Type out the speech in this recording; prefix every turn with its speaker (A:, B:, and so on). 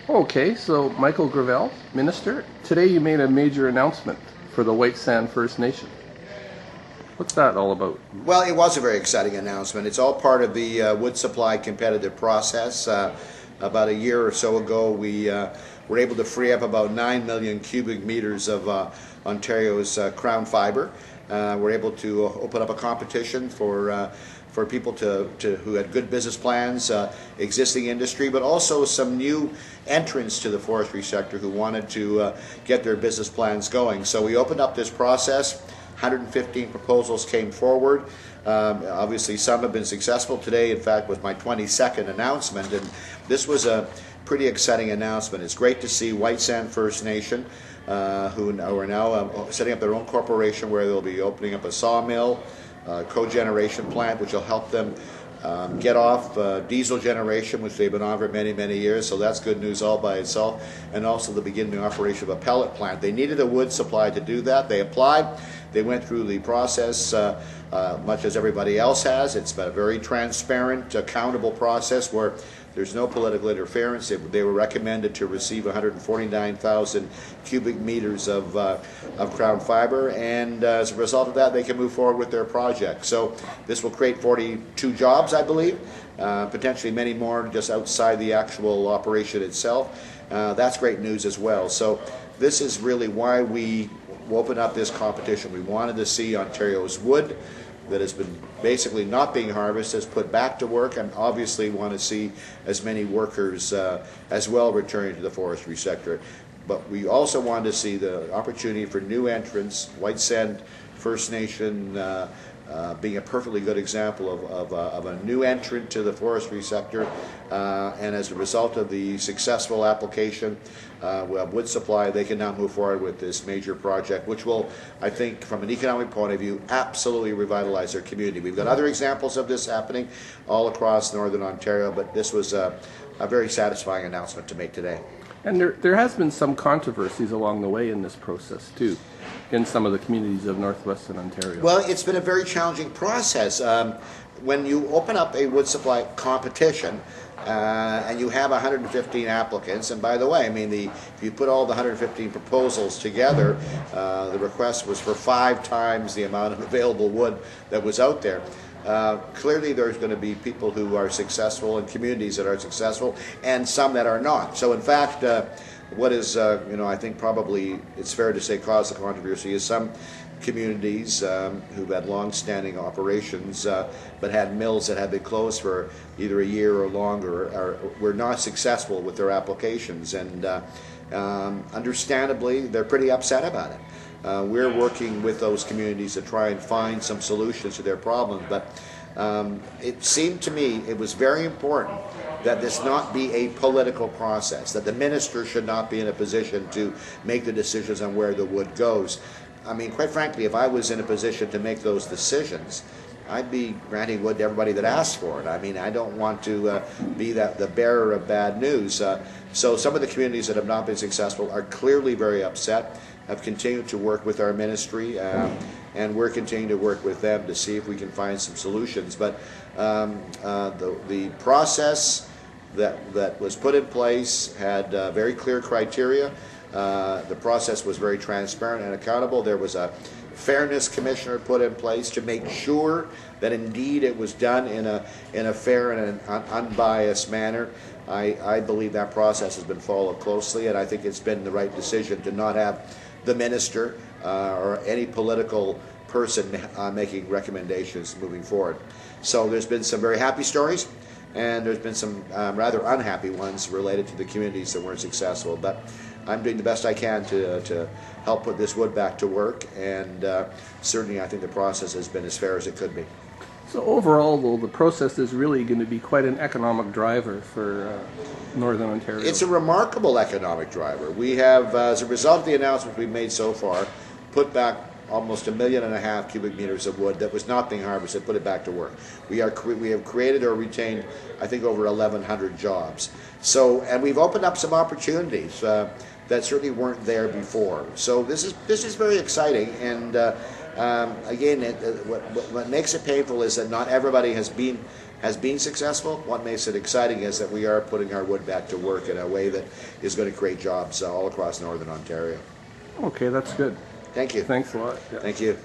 A: Okay, so Michael Gravelle, Minister, today you made a major announcement for the White Sand First Nation. What's that all about?
B: Well, it was a very exciting announcement. It's all part of the wood supply competitive process. About a year or so ago, we were able to free up about 9 million cubic meters of Ontario's crown fiber. We're able to open up a competition for people who had good business plans, existing industry, but also some new entrants to the forestry sector who wanted to get their business plans going. So we opened up this process. 115 proposals came forward. Obviously, some have been successful. Today, in fact, was my 22nd announcement, and this was a pretty exciting announcement. It's great to see White Sand First Nation, who are now setting up their own corporation where they'll be opening up a sawmill, cogeneration plant, which will help them get off diesel generation, which they've been on for many, many years, so that's good news all by itself, and also the beginning operation of a pellet plant. They needed a wood supply to do that. They applied. They went through the process much as everybody else has. It's been a very transparent, accountable process where there's no political interference. They were recommended to receive 149,000 cubic meters of crown fiber, and as a result of that, they can move forward with their project. So this will create 42 jobs, I believe, potentially many more just outside the actual operation itself. That's great news as well. So this is really why we opened up this competition. We wanted to see Ontario's wood that has been basically not being harvested is put back to work, and obviously want to see as many workers as well returning to the forestry sector. But we also wanted to see the opportunity for new entrants, White Sand First Nation being a perfectly good example of a new entrant to the forestry sector, and as a result of the successful application of wood supply, they can now move forward with this major project, which will, I think, from an economic point of view, absolutely revitalize their community. We've got other examples of this happening all across Northern Ontario, but this was a very satisfying announcement to make today.
A: And there has been some controversies along the way in this process too, in some of the communities of northwestern Ontario.
B: Well, it's been a very challenging process. When you open up a wood supply competition and you have 115 applicants, and by the way, I mean, if you put all the 115 proposals together, the request was for 5 times the amount of available wood that was out there. Clearly there's going to be people who are successful and communities that are successful and some that are not. So in fact, what is, I think probably it's fair to say caused the controversy is some communities who've had long-standing operations but had mills that had been closed for either a year or longer were not successful with their applications, and understandably they're pretty upset about it. We're working with those communities to try and find some solutions to their problems, but it seemed to me it was very important that this not be a political process, that the minister should not be in a position to make the decisions on where the wood goes. I mean, quite frankly, if I was in a position to make those decisions, I'd be granting wood to everybody that asks for it. I mean, I don't want to be the bearer of bad news. So some of the communities that have not been successful are clearly very upset, have continued to work with our ministry, and we're continuing to work with them to see if we can find some solutions. But the process that was put in place had very clear criteria. The process was very transparent and accountable. There was a fairness commissioner put in place to make sure that indeed it was done in a fair and an unbiased manner. I believe that process has been followed closely, and I think it's been the right decision to not have the minister or any political person making recommendations moving forward. So there's been some very happy stories, and there's been some rather unhappy ones related to the communities that weren't successful. But I'm doing the best I can to help put this wood back to work, and certainly I think the process has been as fair as it could be.
A: So overall, though, the process is really going to be quite an economic driver for Northern Ontario.
B: It's a remarkable economic driver. We have, as a result of the announcements we've made so far, put back almost 1.5 million cubic meters of wood that was not being harvested, put it back to work. We have created or retained, I think, over 1,100 jobs. So, and we've opened up some opportunities that certainly weren't there before. So this is very exciting, and again, what makes it painful is that not everybody has been has been successful. What makes it exciting is that we are putting our wood back to work in a way that is going to create jobs all across Northern Ontario.
A: Okay, that's good.
B: Thank you.
A: Thanks a lot. Yeah.
B: Thank you.